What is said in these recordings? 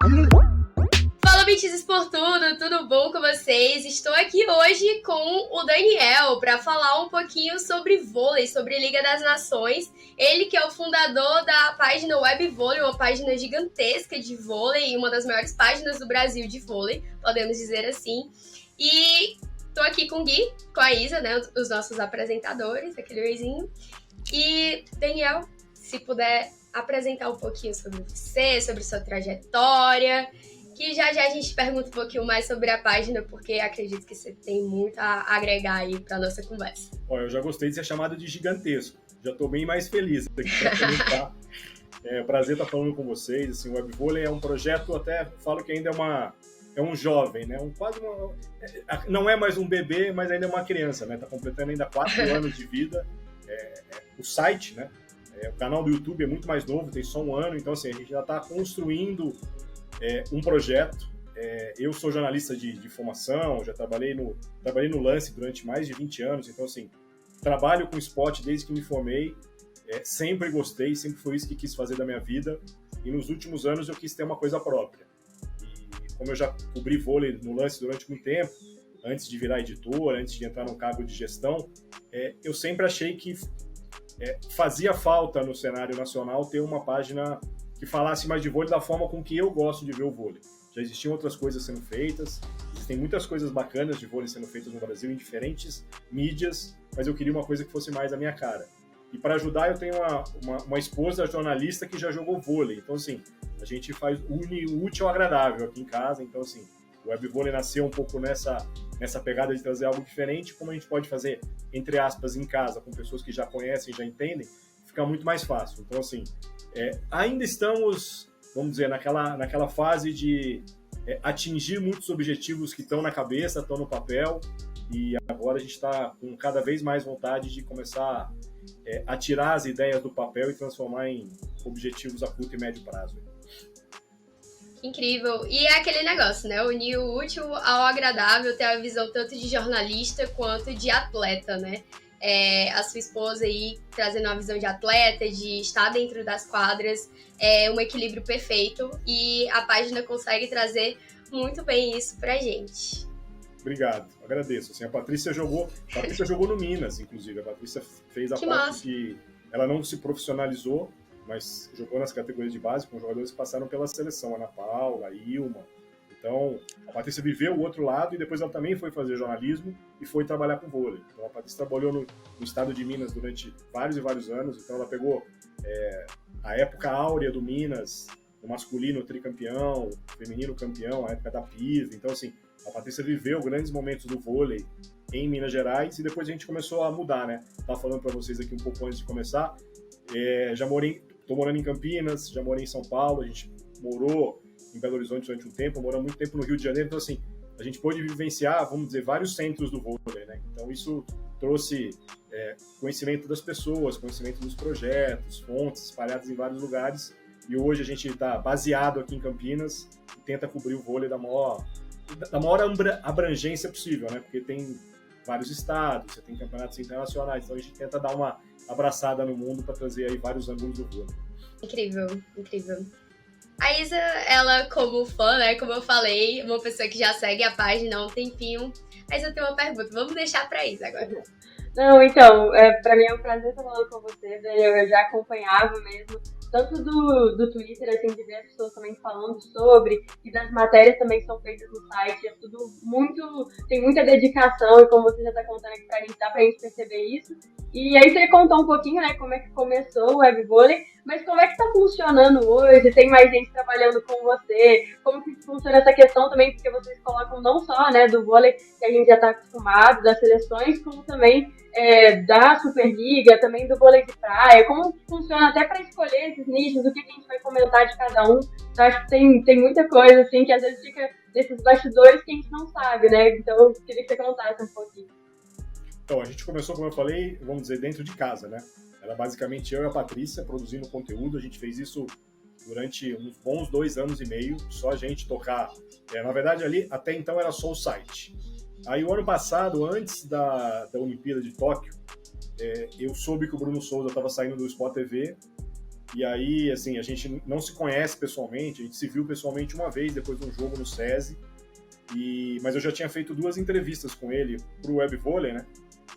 Fala, Bichos por tudo bom com vocês? Estou aqui hoje com o Daniel para falar um pouquinho sobre vôlei, sobre Liga das Nações. Ele que é o fundador da página Web Vôlei, uma página gigantesca de vôlei, uma das maiores páginas do Brasil de vôlei, podemos dizer assim. E estou aqui com o Gui, com a Isa, né, os nossos apresentadores, aquele oizinho. E, Daniel, se puder apresentar um pouquinho sobre você, sobre sua trajetória, que já a gente pergunta um pouquinho mais sobre a página, porque acredito que você tem muito a agregar aí para nossa conversa. Olha, eu já gostei de ser chamado de gigantesco. Já estou bem mais feliz aqui para comentar. É um prazer estar falando com vocês. Assim, o Webvôlei é um projeto, até falo que ainda é um jovem, né? Não é mais um bebê, mas ainda é uma criança, né? Está completando ainda 4 anos de vida. O site, né? O canal do YouTube é muito mais novo, tem só 1 ano, então assim, a gente já está construindo um projeto. Eu sou jornalista de formação, já trabalhei no Lance durante mais de 20 anos, então assim, trabalho com esporte desde que me formei, sempre gostei, sempre foi isso que quis fazer da minha vida, e nos últimos anos eu quis ter uma coisa própria. E como eu já cobri vôlei no Lance durante muito tempo, antes de virar editor, antes de entrar num cargo de gestão, eu sempre achei que fazia falta no cenário nacional ter uma página que falasse mais de vôlei da forma com que eu gosto de ver o vôlei. Já existiam outras coisas sendo feitas, existem muitas coisas bacanas de vôlei sendo feitas no Brasil em diferentes mídias, mas eu queria uma coisa que fosse mais a minha cara. E para ajudar, eu tenho uma esposa jornalista que já jogou vôlei, então assim, a gente une o útil ao agradável aqui em casa, então assim, o Webvôlei nasceu um pouco nessa pegada de trazer algo diferente, como a gente pode fazer, entre aspas, em casa, com pessoas que já conhecem, já entendem, fica muito mais fácil. Então assim, ainda estamos, vamos dizer, naquela fase de atingir muitos objetivos que estão na cabeça, estão no papel, e agora a gente está com cada vez mais vontade de começar a tirar as ideias do papel e transformar em objetivos a curto e médio prazo. Incrível. E é aquele negócio, né? Unir o útil ao agradável, ter a visão tanto de jornalista quanto de atleta, né? A sua esposa aí trazendo uma visão de atleta, de estar dentro das quadras, um equilíbrio perfeito, e a página consegue trazer muito bem isso pra gente. Obrigado, agradeço. Assim, a Patrícia jogou no Minas, inclusive. A Patrícia fez a Que parte massa. que ela não se profissionalizou, mas jogou nas categorias de base com jogadores que passaram pela seleção, Ana Paula, Ilma. Então, a Patrícia viveu o outro lado e depois ela também foi fazer jornalismo e foi trabalhar com vôlei. Então, a Patrícia trabalhou no estado de Minas durante vários e vários anos, então ela pegou a época áurea do Minas, o masculino tricampeão, o feminino campeão, a época da PIV. Então, assim, a Patrícia viveu grandes momentos do vôlei em Minas Gerais e depois a gente começou a mudar, né? Estava falando para vocês aqui um pouco antes de começar. Estou morando em Campinas, já morei em São Paulo, a gente morou em Belo Horizonte durante um tempo, morou muito tempo no Rio de Janeiro, então assim, a gente pôde vivenciar, vamos dizer, vários centros do vôlei, né? Então isso trouxe conhecimento das pessoas, conhecimento dos projetos, fontes espalhadas em vários lugares, e hoje a gente está baseado aqui em Campinas e tenta cobrir o vôlei da maior abrangência possível, né? Porque tem vários estados, você tem campeonatos internacionais, então a gente tenta dar uma abraçada no mundo para trazer aí vários ângulos do vôlei. Incrível, incrível. A Isa, ela como fã, né, como eu falei, uma pessoa que já segue a página há um tempinho, mas eu tenho uma pergunta, vamos deixar pra Isa agora. Não, então, pra mim é um prazer estar falando com você, Daniel, eu já acompanhava mesmo, tanto do Twitter, assim, de ver as pessoas também falando sobre, e das matérias também que são feitas no site, é tudo tem muita dedicação, e como você já tá contando aqui pra gente, dá pra gente perceber isso. E aí você contou um pouquinho, né, como é que começou o Webvôlei, mas como é que tá funcionando hoje? Tem mais gente trabalhando com você? Como que funciona essa questão também, porque vocês colocam não só, né, do vôlei que a gente já tá acostumado, das seleções, como também da Superliga, também do vôlei de praia, como que funciona até para escolher esses nichos, o que a gente vai comentar de cada um. Eu acho que tem muita coisa, assim, que às vezes fica nesses bastidores que a gente não sabe, né? Então eu queria que você contasse um pouquinho. Então, a gente começou, como eu falei, vamos dizer, dentro de casa, né? Era basicamente eu e a Patrícia produzindo conteúdo, a gente fez isso durante uns bons 2 anos e meio, só a gente tocar. Na verdade, ali, até então, era só o site. Aí, o ano passado, antes da Olimpíada de Tóquio, eu soube que o Bruno Souza estava saindo do Sport TV E aí, assim, a gente não se conhece pessoalmente, a gente se viu pessoalmente uma vez depois de um jogo no SESI, mas eu já tinha feito 2 entrevistas com ele pro Web Vôlei, né?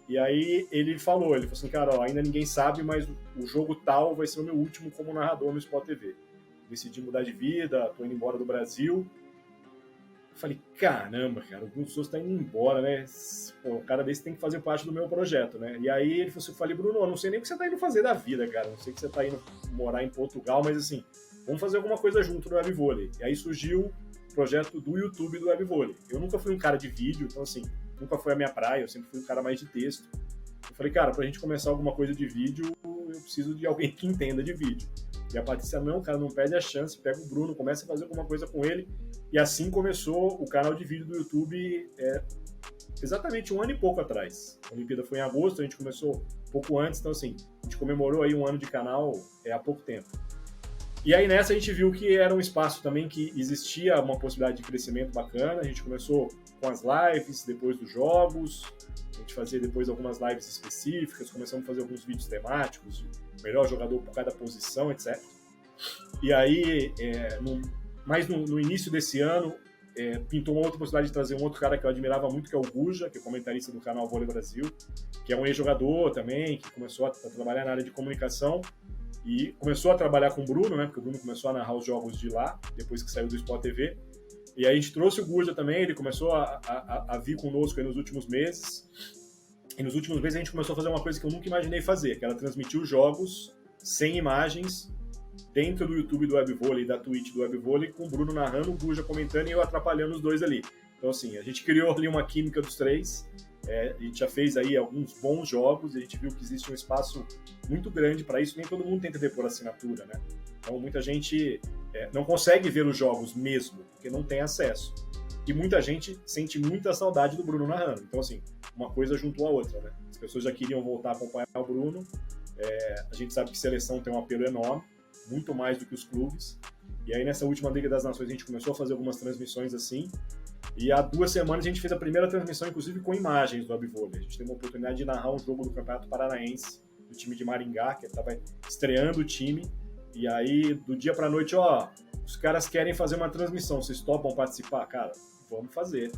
E aí ele falou assim, cara, ó, ainda ninguém sabe, mas o jogo tal vai ser o meu último como narrador no Sport TV. Decidi mudar de vida, tô indo embora do Brasil. Eu falei, caramba, cara, o Bruno Souza tá indo embora, né? Pô, o cara desse tem que fazer parte do meu projeto, né? E aí ele falou assim, eu falei, Bruno, eu não sei nem o que você tá indo fazer da vida, cara. Não sei que você tá indo morar em Portugal, mas assim, vamos fazer alguma coisa junto no Web Vôlei. E aí surgiu o projeto do YouTube do Web Vôlei. Eu nunca fui um cara de vídeo, então assim, nunca foi a minha praia, eu sempre fui um cara mais de texto. Eu falei, cara, pra gente começar alguma coisa de vídeo, eu preciso de alguém que entenda de vídeo. E a Patrícia, não, cara, não perde a chance, pega o Bruno, começa a fazer alguma coisa com ele. E assim começou o canal de vídeo do YouTube exatamente 1 ano e pouco atrás. A Olimpíada foi em agosto, a gente começou um pouco antes, então assim, a gente comemorou aí 1 ano de canal há pouco tempo. E aí nessa a gente viu que era um espaço também que existia uma possibilidade de crescimento bacana. A gente começou com as lives depois dos jogos, a gente fazia depois algumas lives específicas, começamos a fazer alguns vídeos temáticos, melhor jogador por cada posição, etc. E aí, no início desse ano, pintou uma outra possibilidade de trazer um outro cara que eu admirava muito, que é o Guja, que é comentarista do canal Vôlei Brasil, que é um ex-jogador também, que começou a trabalhar na área de comunicação e começou a trabalhar com o Bruno, né? Porque o Bruno começou a narrar os jogos de lá, depois que saiu do Sport TV. E aí a gente trouxe o Guja também, ele começou a vir conosco aí nos últimos meses. E nos últimos meses a gente começou a fazer uma coisa que eu nunca imaginei fazer, que era transmitir os jogos sem imagens dentro do YouTube do Web Vôlei, da Twitch do Web Vôlei, com o Bruno narrando, o Guja comentando e eu atrapalhando os dois ali. Então assim, a gente criou ali uma química dos três, a gente já fez aí alguns bons jogos e a gente viu que existe um espaço muito grande para isso, nem todo mundo tem TV por assinatura, né? Então muita gente não consegue ver os jogos mesmo, porque não tem acesso. E muita gente sente muita saudade do Bruno narrando. Então assim, uma coisa juntou a outra, né? As pessoas já queriam voltar a acompanhar o Bruno, a gente sabe que seleção tem um apelo enorme, muito mais do que os clubes. E aí nessa última Liga das Nações a gente começou a fazer algumas transmissões assim. E há 2 semanas a gente fez a primeira transmissão, inclusive com imagens do Web Vôlei. A gente teve a oportunidade de narrar um jogo do Campeonato Paranaense, do time de Maringá, que estava estreando o time. E aí, do dia pra noite, os caras querem fazer uma transmissão, vocês topam participar? Cara, vamos fazer.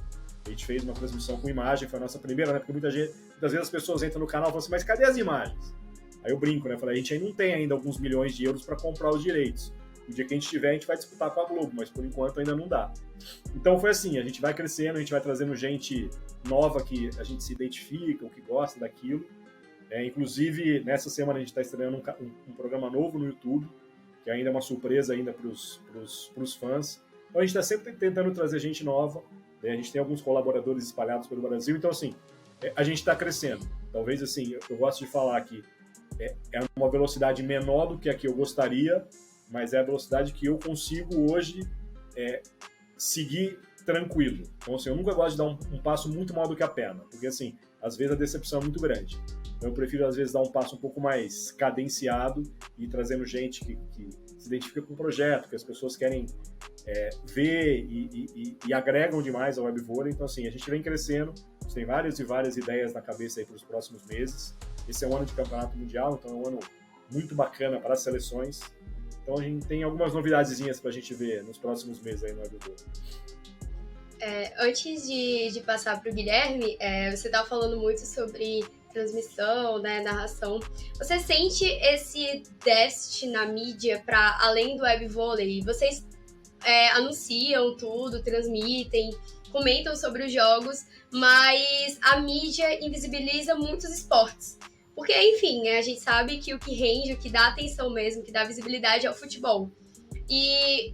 A gente fez uma transmissão com imagem, foi a nossa primeira, né? Porque muitas vezes as pessoas entram no canal e falam assim, mas cadê as imagens? Aí eu brinco, né? Falei, a gente aí não tem ainda alguns milhões de euros para comprar os direitos. No dia que a gente tiver, a gente vai disputar com a Globo, mas por enquanto ainda não dá. Então foi assim, a gente vai crescendo, a gente vai trazendo gente nova que a gente se identifica, ou que gosta daquilo. Inclusive, nessa semana a gente está estreando um programa novo no YouTube, que ainda é uma surpresa ainda para os fãs. Então a gente está sempre tentando trazer gente nova, né? A gente tem alguns colaboradores espalhados pelo Brasil, então assim, a gente está crescendo. Talvez assim, eu gosto de falar que é uma velocidade menor do que a que eu gostaria, mas é a velocidade que eu consigo hoje seguir tranquilo. Então assim, eu nunca gosto de dar um passo muito maior do que a perna, porque assim, às vezes a decepção é muito grande. Então eu prefiro às vezes dar um passo um pouco mais cadenciado e trazendo gente que se identifica com o projeto, que as pessoas querem ver e agregam demais ao Web Vôlei. Então assim, a gente vem crescendo, a gente tem várias e várias ideias na cabeça aí para os próximos meses. Esse é um ano de campeonato mundial, então é um ano muito bacana para as seleções. Então a gente tem algumas novidadezinhas para a gente ver nos próximos meses aí no Web Vôlei. Antes de passar para o Guilherme, você estava falando muito sobre transmissão, né, narração. Você sente esse déficit na mídia para além do Web Vôlei? Vocês anunciam tudo, transmitem, comentam sobre os jogos, mas a mídia invisibiliza muitos esportes. Porque, enfim, a gente sabe que o que rende, o que dá atenção mesmo, que dá visibilidade é o futebol. E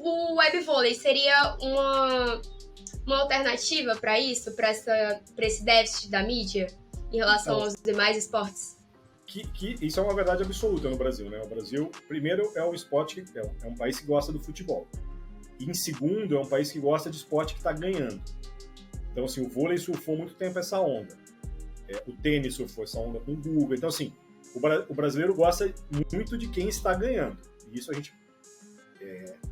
o Web Vôlei seria uma alternativa para isso, para esse déficit da mídia em relação aos demais esportes? Isso é uma verdade absoluta no Brasil, né? O Brasil, primeiro, é um esporte que é um país que gosta do futebol. E, em segundo, é um país que gosta de esporte que está ganhando. Então, assim, o vôlei surfou muito tempo essa onda. O tênis surfou essa onda com o Guga. Então, assim, o brasileiro gosta muito de quem está ganhando. E isso a gente,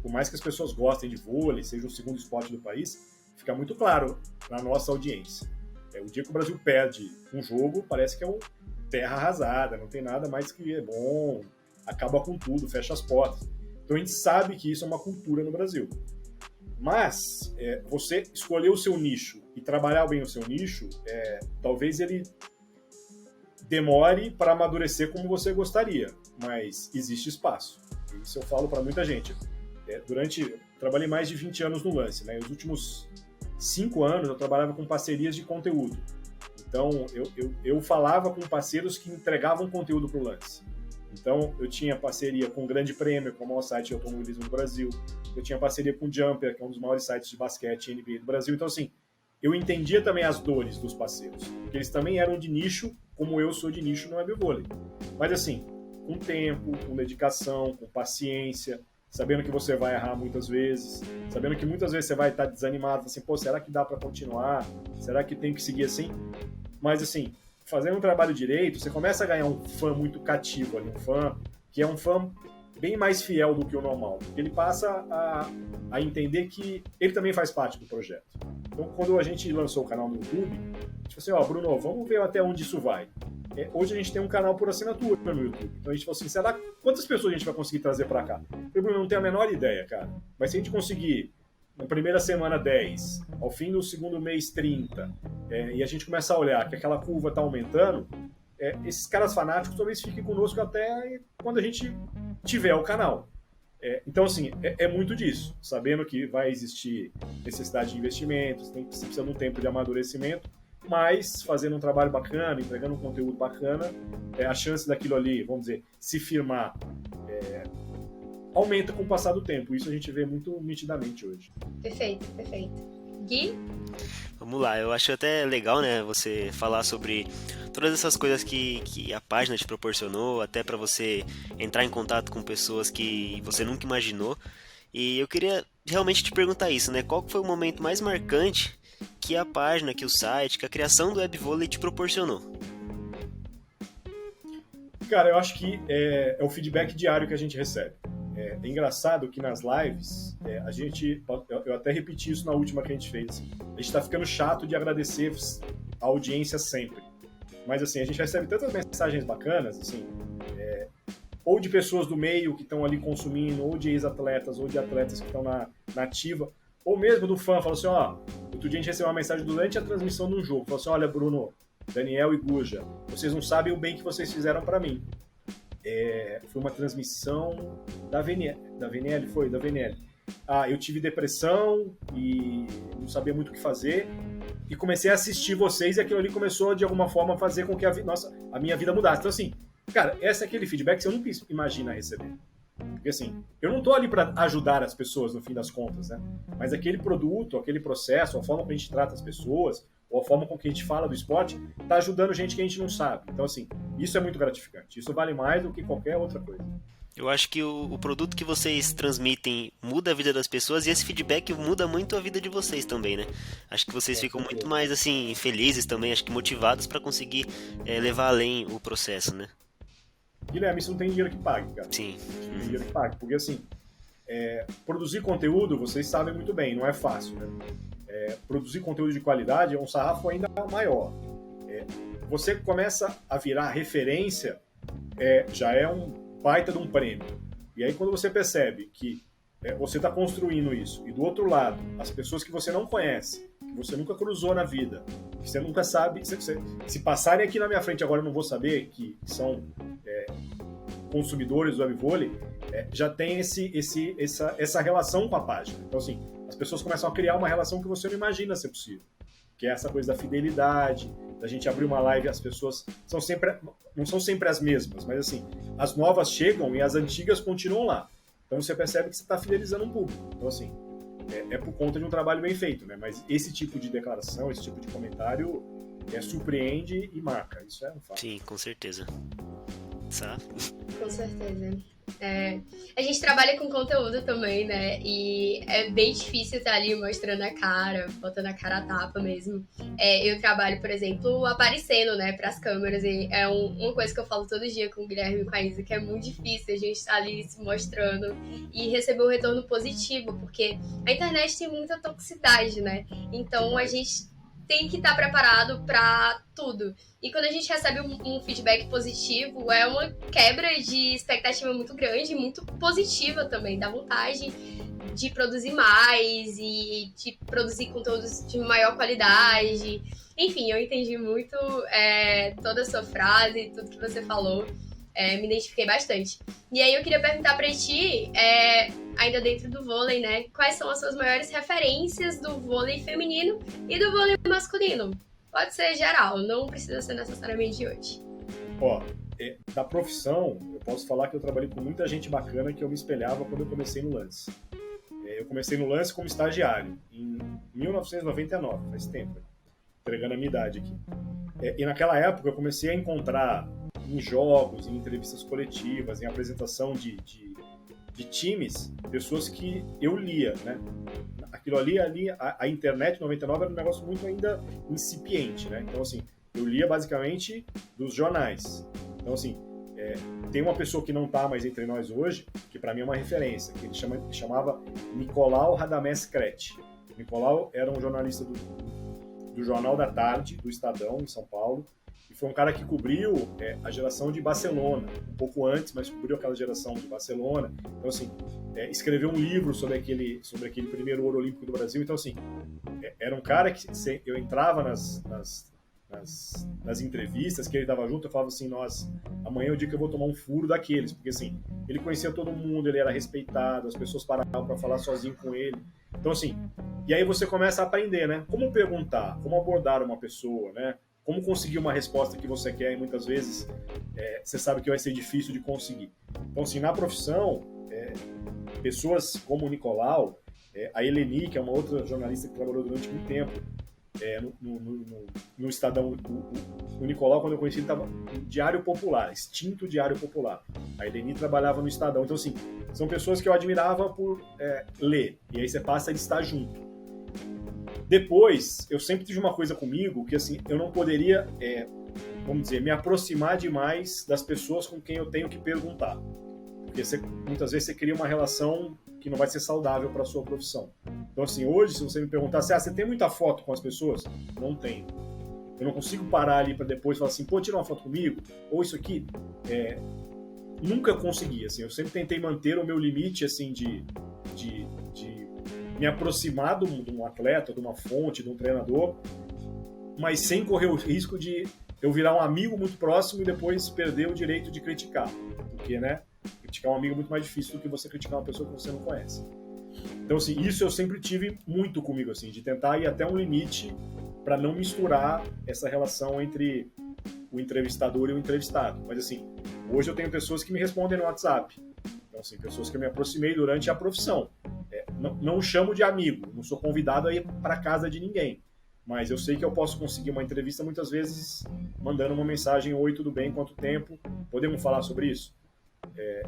por mais que as pessoas gostem de vôlei, seja o segundo esporte do país, fica muito claro na nossa audiência. O dia que o Brasil perde um jogo, parece que é terra arrasada, não tem nada mais que é bom, acaba com tudo, fecha as portas. Então a gente sabe que isso é uma cultura no Brasil. Mas você escolher o seu nicho e trabalhar bem o seu nicho, talvez ele demore para amadurecer como você gostaria, mas existe espaço. Isso eu falo para muita gente. Trabalhei mais de 20 anos no Lance, né? Os últimos 5 anos eu trabalhava com parcerias de conteúdo. Então eu falava com parceiros que entregavam conteúdo para o Lance. Então eu tinha parceria com o Grande Prêmio, que é o maior site de automobilismo do Brasil. Eu tinha parceria com o Jumper, que é um dos maiores sites de basquete e NBA do Brasil. Então, assim, eu entendia também as dores dos parceiros, porque eles também eram de nicho, como eu sou de nicho no webvôlei. Mas, assim, com tempo, com dedicação, com paciência, sabendo que você vai errar muitas vezes, sabendo que muitas vezes você vai estar desanimado, assim, pô, será que dá para continuar? Será que tem que seguir assim? Mas, assim, fazendo um trabalho direito, você começa a ganhar um fã muito cativo ali, um fã que é um fã bem mais fiel do que o normal, porque ele passa a entender que ele também faz parte do projeto. Então, quando a gente lançou o canal no YouTube, a gente falou assim, Bruno, vamos ver até onde isso vai. Hoje a gente tem um canal por assinatura no YouTube. Então a gente falou assim, quantas pessoas a gente vai conseguir trazer para cá? Eu falei, Bruno, não tenho a menor ideia, cara. Mas se a gente conseguir, na primeira semana 10, ao fim do segundo mês 30, e a gente começar a olhar que aquela curva está aumentando, esses caras fanáticos talvez fiquem conosco até quando a gente tiver o canal. Então, assim, é muito disso. Sabendo que vai existir necessidade de investimentos, você precisa de um tempo de amadurecimento, mas fazendo um trabalho bacana, entregando um conteúdo bacana, a chance daquilo ali, vamos dizer, se firmar, aumenta com o passar do tempo. Isso a gente vê muito nitidamente hoje. Perfeito. Gui? Vamos lá, eu acho até legal, né, você falar sobre todas essas coisas que a página te proporcionou, até para você entrar em contato com pessoas que você nunca imaginou. E eu queria realmente te perguntar isso, né, qual foi o momento mais marcante que a página, que o site, que a criação do webvôlei te proporcionou? Cara, eu acho que é o feedback diário que a gente recebe. É engraçado que nas lives, eu até repeti isso na última que a gente fez, assim, a gente tá ficando chato de agradecer a audiência sempre. Mas assim, a gente recebe tantas mensagens bacanas, assim, ou de pessoas do meio que estão ali consumindo, ou de ex-atletas, ou de atletas que estão na ativa, ou mesmo do fã, falou assim, outro dia a gente recebeu uma mensagem durante a transmissão de um jogo, falou assim, olha, Bruno, Daniel e Guja, vocês não sabem o bem que vocês fizeram para mim. Foi uma transmissão da VNL. Eu tive depressão e não sabia muito o que fazer e comecei a assistir vocês e aquilo ali começou de alguma forma a fazer com que a minha vida mudasse. Então assim, cara, esse é aquele feedback que você nunca imagina receber. Porque assim, eu não tô ali para ajudar as pessoas no fim das contas, né? Mas aquele produto, aquele processo, a forma como a gente trata as pessoas, ou a forma com que a gente fala do esporte, tá ajudando gente que a gente não sabe. Então assim, isso é muito gratificante. Isso vale mais do que qualquer outra coisa. Eu acho que o produto que vocês transmitem muda a vida das pessoas e esse feedback muda muito a vida de vocês também, né? Acho que vocês ficam muito mais, assim, felizes também, acho que motivados para conseguir levar além o processo, né? Guilherme, isso não tem dinheiro que pague, cara. Sim. Não tem dinheiro que pague, porque assim, produzir conteúdo, vocês sabem muito bem, não é fácil, né? Produzir conteúdo de qualidade é um sarrafo ainda maior. Você começa a virar referência, já é um baita de um prêmio. E aí quando você percebe que você está construindo isso, e do outro lado, as pessoas que você não conhece, que você nunca cruzou na vida, que você nunca sabe, se passarem aqui na minha frente agora eu não vou saber que são consumidores do webvôlei, já tem essa relação com a página. Então assim, as pessoas começam a criar uma relação que você não imagina ser possível, que é essa coisa da fidelidade, da gente abrir uma live, as pessoas não são sempre as mesmas, mas assim, as novas chegam e as antigas continuam lá. Então você percebe que você está fidelizando um público. Então assim, é por conta de um trabalho bem feito, né? Mas esse tipo de declaração, esse tipo de comentário surpreende e marca. Isso é um fato. Sim, com certeza. Sabe? Com certeza. A gente trabalha com conteúdo também, né? E é bem difícil estar ali mostrando a cara, botando a cara a tapa mesmo. Eu trabalho, por exemplo, aparecendo, né, pras câmeras. E é uma coisa que eu falo todo dia com o Guilherme e com a Isa, que é muito difícil a gente estar ali se mostrando e receber um retorno positivo, porque a internet tem muita toxicidade, né? Então a gente tem que estar preparado para tudo. E quando a gente recebe um feedback positivo, é uma quebra de expectativa muito grande, muito positiva também, dá vontade de produzir mais e de produzir conteúdos de maior qualidade. Enfim, eu entendi muito toda a sua frase, tudo que você falou. Me identifiquei bastante. E aí eu queria perguntar pra ti, ainda dentro do vôlei, né? Quais são as suas maiores referências do vôlei feminino e do vôlei masculino? Pode ser geral, não precisa ser necessariamente de hoje. Ó, da profissão, eu posso falar que eu trabalhei com muita gente bacana que eu me espelhava quando eu comecei no lance. Eu comecei no lance como estagiário, em 1999, faz tempo, entregando a minha idade aqui. E naquela época eu comecei a encontrar em jogos, em entrevistas coletivas, em apresentação de times, pessoas que eu lia, né? Aquilo ali a internet em 99 era um negócio muito ainda incipiente, né? Então, assim, eu lia basicamente dos jornais. Então, assim, tem uma pessoa que não está mais entre nós hoje, que para mim é uma referência, que ele chamava Nicolau Radamés-Crete. Nicolau era um jornalista do Jornal da Tarde, do Estadão, em São Paulo, e foi um cara que cobriu a geração de Barcelona, um pouco antes, mas cobriu aquela geração de Barcelona. Então, assim, escreveu um livro sobre aquele primeiro ouro olímpico do Brasil. Então, assim, era um cara que eu entrava nas entrevistas que ele dava junto, eu falava assim, amanhã é o dia que eu vou tomar um furo daqueles, porque assim, ele conhecia todo mundo, ele era respeitado, as pessoas paravam para falar sozinho com ele. Então, assim, e aí você começa a aprender, né? Como perguntar, como abordar uma pessoa, né? Como conseguir uma resposta que você quer, e muitas vezes você sabe que vai ser difícil de conseguir. Então, assim, na profissão, pessoas como o Nicolau, a Eleni, que é uma outra jornalista que trabalhou durante muito tempo no Estadão, o Nicolau, quando eu conheci, ele estava no Diário Popular, extinto Diário Popular. A Eleni trabalhava no Estadão. Então, assim, são pessoas que eu admirava por ler, e aí você passa a estar junto. Depois, eu sempre tive uma coisa comigo que, assim, eu não poderia, vamos dizer, me aproximar demais das pessoas com quem eu tenho que perguntar. Porque muitas vezes você cria uma relação que não vai ser saudável para a sua profissão. Então, assim, hoje, se você me perguntar, você tem muita foto com as pessoas? Não tenho. Eu não consigo parar ali para depois falar assim, pô, tira uma foto comigo? Ou isso aqui? Nunca consegui, assim. Eu sempre tentei manter o meu limite, assim, de me aproximar de um atleta, de uma fonte, de um treinador, mas sem correr o risco de eu virar um amigo muito próximo e depois perder o direito de criticar. Porque, né, criticar um amigo é muito mais difícil do que você criticar uma pessoa que você não conhece. Então, assim, isso eu sempre tive muito comigo, assim, de tentar ir até um limite para não misturar essa relação entre o entrevistador e o entrevistado. Mas, assim, hoje eu tenho pessoas que me respondem no WhatsApp. Então, assim, pessoas que eu me aproximei durante a profissão. Não chamo de amigo, não sou convidado a ir para casa de ninguém. Mas eu sei que eu posso conseguir uma entrevista muitas vezes mandando uma mensagem: oi, tudo bem, quanto tempo? Podemos falar sobre isso?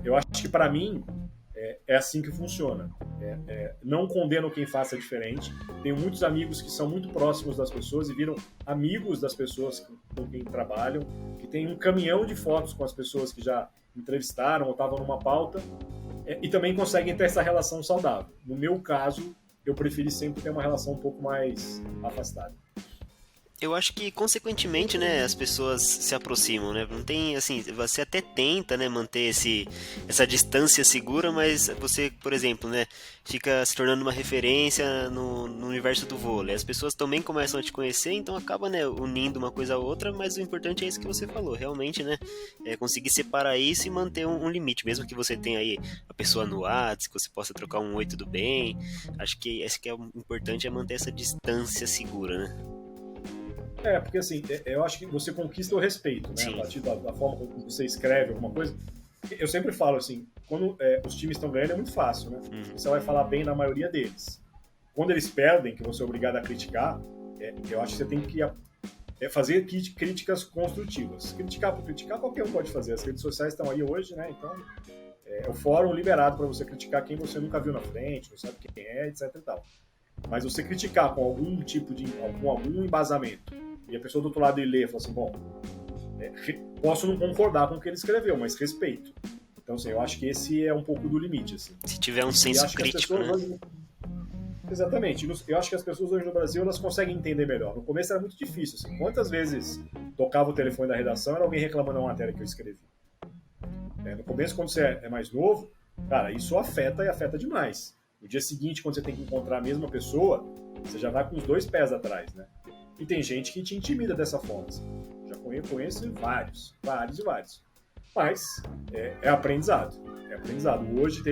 Eu acho que para mim é assim que funciona. Não condeno quem faça diferente. Tenho muitos amigos que são muito próximos das pessoas e viram amigos das pessoas com quem trabalham, que tem um caminhão de fotos com as pessoas que já entrevistaram ou estavam numa pauta, e também conseguem ter essa relação saudável. No meu caso, eu preferi sempre ter uma relação um pouco mais afastada. Eu acho que, consequentemente, né, as pessoas se aproximam, né? Não tem, assim, você até tenta, né, manter essa distância segura, mas você, por exemplo, né, fica se tornando uma referência no universo do vôlei. As pessoas também começam a te conhecer, então acaba, né, unindo uma coisa a outra, mas o importante é isso que você falou, realmente, né, conseguir separar isso e manter um limite, mesmo que você tenha aí a pessoa no WhatsApp, que você possa trocar um oi, tudo bem. Acho que esse que é o importante, é manter essa distância segura, né? Porque assim, eu acho que você conquista o respeito, né? Sim. A partir da forma como você escreve alguma coisa. Eu sempre falo assim, quando os times estão ganhando é muito fácil, né? Você vai falar bem na maioria deles. Quando eles perdem, que você é obrigado a criticar, eu acho que você tem que fazer críticas construtivas. Criticar por criticar, qualquer um pode fazer. As redes sociais estão aí hoje, né? Então, é o fórum liberado para você criticar quem você nunca viu na frente, não sabe quem é, etc e tal. Mas você criticar com algum tipo de algum embasamento, e a pessoa do outro lado lê e fala assim, bom, posso não concordar com o que ele escreveu, mas respeito. Então, assim, eu acho que esse é um pouco do limite, assim. Se tiver um senso crítico, né? Exatamente. Eu acho que as pessoas hoje no Brasil, elas conseguem entender melhor. No começo era muito difícil. Assim. Quantas vezes tocava o telefone da redação, era alguém reclamando da matéria que eu escrevi. No começo, quando você é mais novo, cara, isso afeta e afeta demais. No dia seguinte, quando você tem que encontrar a mesma pessoa, você já vai com os 2 pés atrás, né? E tem gente que te intimida dessa forma. Assim. Já conheço vários. Mas é aprendizado. É aprendizado. Hoje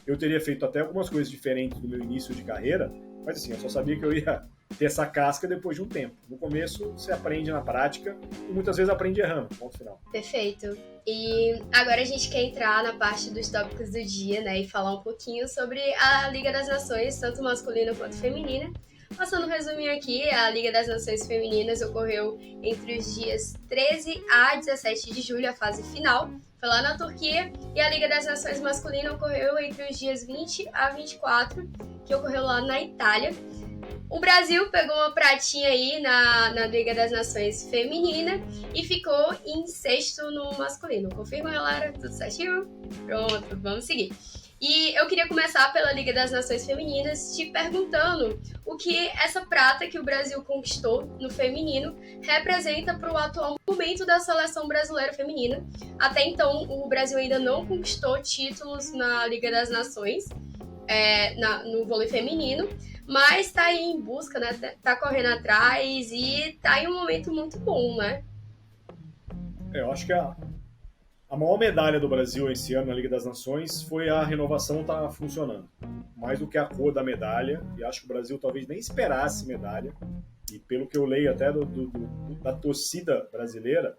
eu teria feito até algumas coisas diferentes do meu início de carreira, mas assim, eu só sabia que eu ia ter essa casca depois de um tempo. No começo, você aprende na prática e muitas vezes aprende errando, ponto final. Perfeito. E agora a gente quer entrar na parte dos tópicos do dia, né, e falar um pouquinho sobre a Liga das Nações, tanto masculina quanto feminina. Passando um resuminho aqui, a Liga das Nações Femininas ocorreu entre os dias 13 a 17 de julho, a fase final, foi lá na Turquia, e a Liga das Nações Masculina ocorreu entre os dias 20 a 24, que ocorreu lá na Itália. O Brasil pegou uma pratinha aí na Liga das Nações Feminina e ficou em 6º no masculino. Confirma, galera? Tudo certinho? Pronto, vamos seguir. E eu queria começar pela Liga das Nações Femininas te perguntando o que essa prata que o Brasil conquistou no feminino representa para o atual momento da seleção brasileira feminina. Até então, o Brasil ainda não conquistou títulos na Liga das Nações, no vôlei feminino, mas está aí em busca, né? Tá correndo atrás e está em um momento muito bom, né? Eu acho que a maior medalha do Brasil esse ano na Liga das Nações foi a renovação tá funcionando. Mais do que a cor da medalha, e acho que o Brasil talvez nem esperasse medalha, e pelo que eu leio até da torcida brasileira,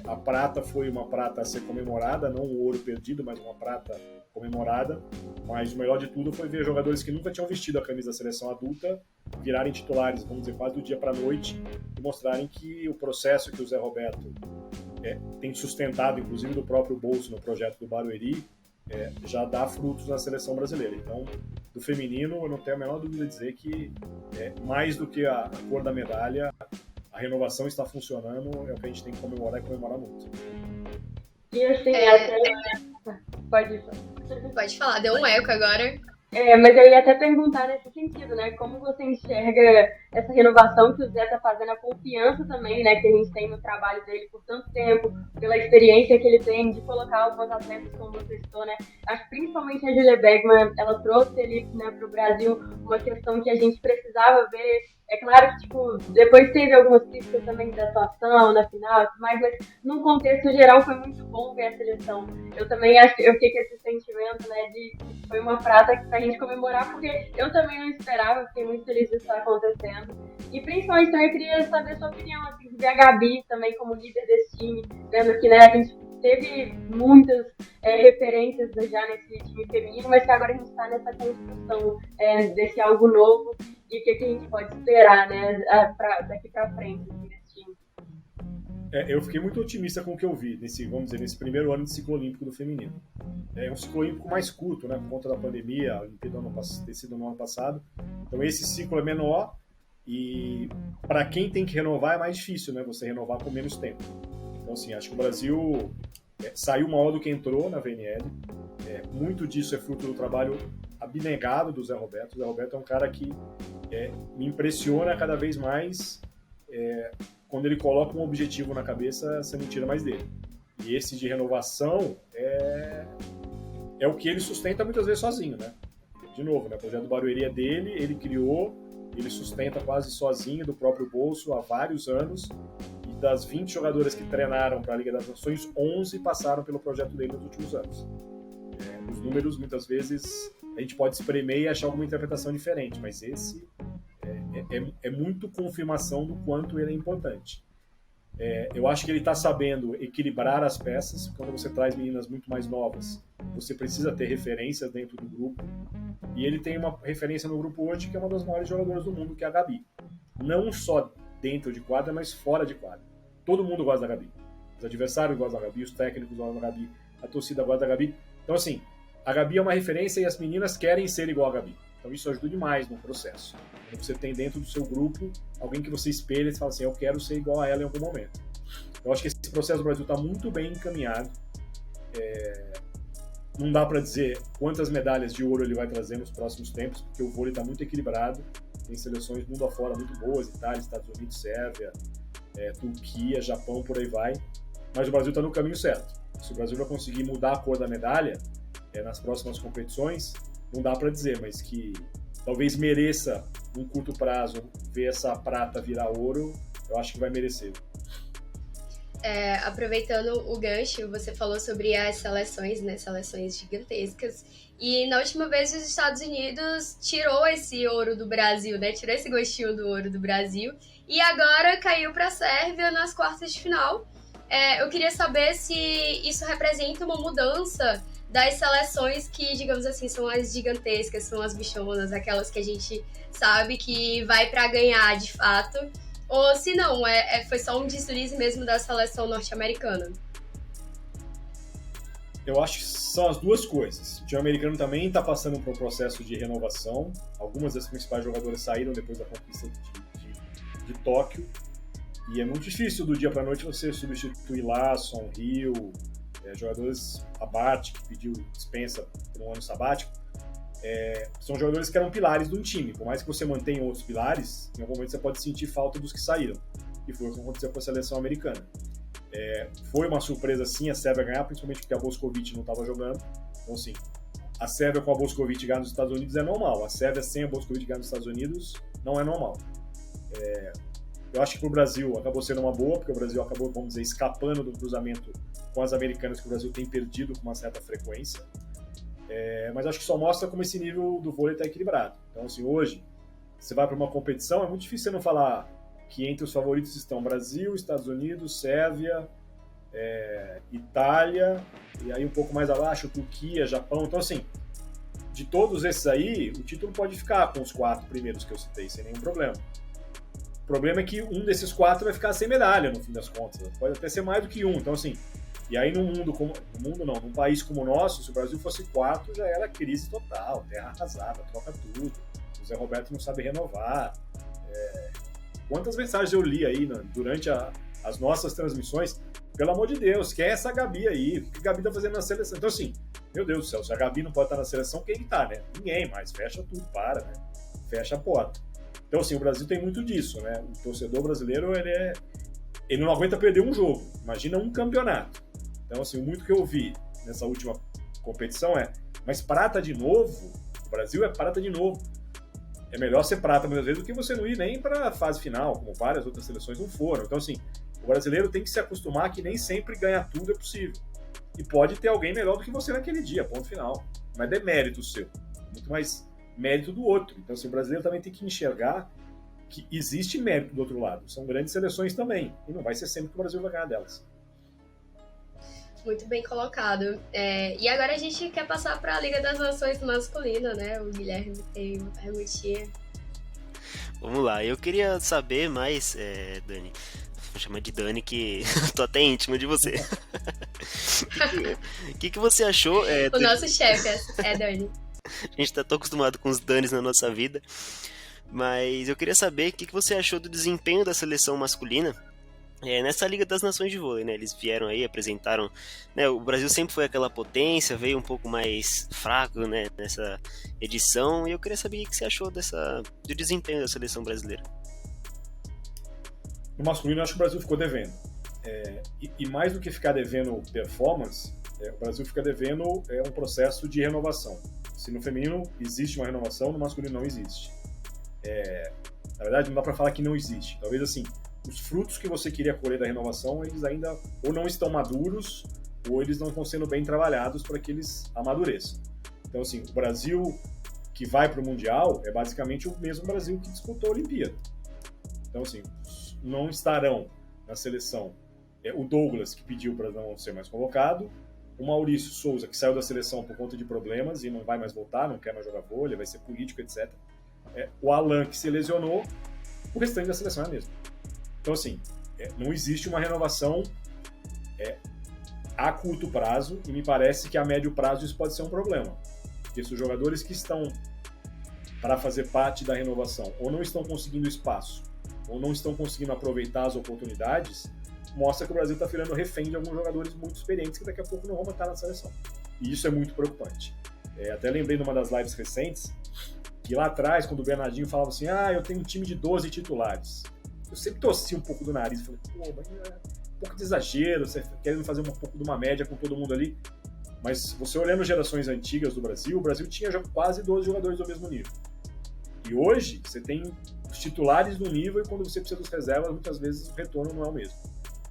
a prata foi uma prata a ser comemorada, não o ouro perdido, mas uma prata comemorada, mas o melhor de tudo foi ver jogadores que nunca tinham vestido a camisa da seleção adulta virarem titulares, vamos dizer, quase do dia para a noite, e mostrarem que o processo que o Zé Roberto tem sustentado, inclusive do próprio bolso no projeto do Barueri, já dá frutos na seleção brasileira. Então, do feminino, eu não tenho a menor dúvida de dizer que mais do que a cor da medalha, a renovação está funcionando, é o que a gente tem que comemorar e comemorar muito. E assim, Pode falar, deu um eco agora. Mas eu ia até perguntar nesse sentido, né? Como você enxerga essa renovação que o Zé tá fazendo, a confiança também, né? Que a gente tem no trabalho dele por tanto tempo, pela experiência que ele tem de colocar alguns atletas, como você citou, né? Acho que principalmente a Julia Bergman, ela trouxe ali, né, pro Brasil uma questão que a gente precisava ver. É claro que, tipo, depois teve algumas críticas também da atuação na final, mas num contexto geral foi muito bom ver a seleção. Eu também acho que eu fiquei com esse sentimento, né, de que foi uma prata pra gente comemorar, porque eu também não esperava, fiquei muito feliz disso estar acontecendo. E principalmente também eu queria saber a sua opinião, assim, de ver a Gabi também como líder desse time, vendo que, né, a gente teve muitas referências já nesse time feminino, mas que agora a gente está nessa construção desse algo novo. E o que a gente pode esperar, né, daqui para frente nesse time? Eu fiquei muito otimista com o que eu vi nesse primeiro ano de ciclo olímpico do feminino. É um ciclo olímpico mais curto, né, por conta da pandemia, a Olimpíada ter sido no ano passado. Então esse ciclo é menor e para quem tem que renovar é mais difícil, né, você renovar com menos tempo. Então assim, acho que o Brasil saiu maior do que entrou na VNL. Muito disso é fruto do trabalho abnegado do Zé Roberto. O Zé Roberto é um cara que me impressiona cada vez mais. Quando ele coloca um objetivo na cabeça, você não tira mais dele. E esse de renovação é o que ele sustenta muitas vezes sozinho, né? De novo, né? O projeto do Barueri é dele, ele criou, ele sustenta quase sozinho do próprio bolso há vários anos. E das 20 jogadoras que treinaram para a Liga das Nações, 11 passaram pelo projeto dele nos últimos anos. Os números, muitas vezes, a gente pode espremer e achar alguma interpretação diferente, mas esse é muito confirmação do quanto ele é importante. Eu acho que ele está sabendo equilibrar as peças. Quando você traz meninas muito mais novas, você precisa ter referências dentro do grupo. E ele tem uma referência no grupo hoje que é uma das maiores jogadoras do mundo, que é a Gabi. Não só dentro de quadra, mas fora de quadra. Todo mundo gosta da Gabi. Os adversários gostam da Gabi, os técnicos gostam da Gabi, a torcida gosta da Gabi. Então, assim, a Gabi é uma referência e as meninas querem ser igual a Gabi. Então isso ajuda demais no processo. Quando você tem dentro do seu grupo alguém que você espelha e fala assim, eu quero ser igual a ela em algum momento. Eu acho que esse processo do Brasil está muito bem encaminhado. Não dá para dizer quantas medalhas de ouro ele vai trazer nos próximos tempos, porque o vôlei está muito equilibrado. Tem seleções mundo afora muito boas, Itália, Estados Unidos, Sérvia, Turquia, Japão, por aí vai. Mas o Brasil está no caminho certo. Se o Brasil vai conseguir mudar a cor da medalha nas próximas competições, não dá para dizer, mas que talvez mereça, num curto prazo, ver essa prata virar ouro, eu acho que vai merecer. Aproveitando o gancho, você falou sobre as seleções, né? Seleções gigantescas. E na última vez os Estados Unidos tirou esse ouro do Brasil, né? Tirou esse gostinho do ouro do Brasil. E agora caiu para a Sérvia nas quartas de final. Eu queria saber se isso representa uma mudança das seleções que, digamos assim, são as gigantescas, são as bichonas, aquelas que a gente sabe que vai para ganhar de fato. Ou se não, foi só um deslize mesmo da seleção norte-americana? Eu acho que são as duas coisas. O time americano também está passando por um processo de renovação. Algumas das principais jogadoras saíram depois da conquista de Tóquio. E é muito difícil do dia para a noite você substituir Larsson, Hill, jogadores, a Bart, que pediu dispensa por um ano sabático. São jogadores que eram pilares de um time. Por mais que você mantenha outros pilares, em algum momento você pode sentir falta dos que saíram. E foi o que aconteceu com a seleção americana. Foi uma surpresa, sim, a Sérvia ganhar, principalmente porque a Bošković não estava jogando. Então, assim, a Sérvia com a Bošković ganhar nos Estados Unidos é normal. A Sérvia sem a Bošković ganhar nos Estados Unidos não é normal. Eu acho que para o Brasil acabou sendo uma boa, porque o Brasil acabou, vamos dizer, escapando do cruzamento com as americanas que o Brasil tem perdido com uma certa frequência. Mas acho que só mostra como esse nível do vôlei está equilibrado. Então, assim, hoje, você vai para uma competição, é muito difícil você não falar que entre os favoritos estão Brasil, Estados Unidos, Sérvia, Itália, e aí um pouco mais abaixo, Turquia, Japão. Então, assim, de todos esses aí, o título pode ficar com os 4 primeiros que eu citei, sem nenhum problema. O problema é que um desses 4 vai ficar sem medalha, no fim das contas. Pode até ser mais do que um. Então, assim, e aí num num país como o nosso, se o Brasil fosse 4, já era crise total, terra arrasada, troca tudo. O Zé Roberto não sabe renovar. Quantas mensagens eu li aí durante as nossas transmissões? Pelo amor de Deus, quem é essa Gabi aí? O que a Gabi tá fazendo na seleção? Então, assim, meu Deus do céu, se a Gabi não pode estar na seleção, quem tá, né? Ninguém mais, fecha tudo, né? Fecha a porta. Então, assim, o Brasil tem muito disso, né? O torcedor brasileiro, ele não aguenta perder um jogo. Imagina um campeonato. Então, assim, muito que eu vi nessa última competição mas prata de novo? O Brasil é prata de novo. É melhor ser prata muitas vezes do que você não ir nem para a fase final, como várias outras seleções não foram. Então, assim, o brasileiro tem que se acostumar que nem sempre ganhar tudo é possível. E pode ter alguém melhor do que você naquele dia, ponto final. Não é demérito seu. Muito mais mérito do outro. Então, assim, o brasileiro também tem que enxergar que existe mérito do outro lado. São grandes seleções também. E não vai ser sempre que o Brasil vai ganhar delas. Muito bem colocado. E agora a gente quer passar para a Liga das Nações masculina, né? O Guilherme tem uma perguntinha. Vamos lá, eu queria saber mais, Dani. Vou chamar de Dani, que tô até íntimo de você. O que você achou? O nosso chefe é Dani. A gente tá tão acostumado com os Danis na nossa vida. Mas eu queria saber o que você achou do desempenho da seleção masculina nessa Liga das Nações de Vôlei, né? Eles vieram aí, apresentaram, né? O Brasil sempre foi aquela potência, veio um pouco mais fraco, né, nessa edição, e eu queria saber o que você achou do desempenho da seleção brasileira. No masculino, eu acho que o Brasil ficou devendo. E mais do que ficar devendo performance, o Brasil fica devendo um processo de renovação. Se no feminino existe uma renovação, no masculino não existe. Na verdade, não dá para falar que não existe. Talvez, assim, os frutos que você queria colher da renovação, eles ainda ou não estão maduros, ou eles não estão sendo bem trabalhados para que eles amadureçam. Então, assim, o Brasil que vai para o Mundial é basicamente o mesmo Brasil que disputou a Olimpíada. Então, assim, não estarão na seleção o Douglas, que pediu para não ser mais convocado, o Maurício Souza, que saiu da seleção por conta de problemas e não vai mais voltar, não quer mais jogar vôlei, vai ser político, etc. O Alan, que se lesionou, o restante da seleção é a mesma. Então, assim, não existe uma renovação a curto prazo, e me parece que a médio prazo isso pode ser um problema. Porque se os jogadores que estão para fazer parte da renovação ou não estão conseguindo espaço, ou não estão conseguindo aproveitar as oportunidades, mostra que o Brasil está virando refém de alguns jogadores muito experientes que daqui a pouco não vão estar na seleção. E isso é muito preocupante. Até lembrei de uma das lives recentes, que lá atrás, quando o Bernardinho falava assim, eu tenho um time de 12 titulares. Eu sempre torci um pouco do nariz, falei, mas é um pouco de exagero, você querendo fazer um pouco de uma média com todo mundo ali. Mas você olhando gerações antigas do Brasil, o Brasil tinha já quase 12 jogadores do mesmo nível. E hoje, você tem os titulares no nível e quando você precisa dos reservas, muitas vezes o retorno não é o mesmo.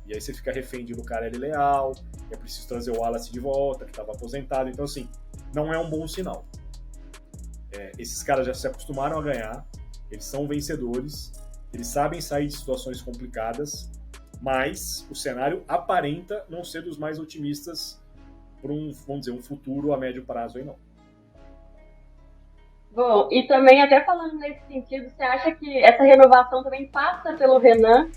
E aí você fica refém de Lucarelli Leal, é preciso trazer o Wallace de volta, que estava aposentado. Então, assim, não é um bom sinal. Esses caras já se acostumaram a ganhar, eles são vencedores, eles sabem sair de situações complicadas, mas o cenário aparenta não ser dos mais otimistas para um futuro a médio prazo aí não. Bom, e também até falando nesse sentido, você acha que essa renovação também passa pelo Renan,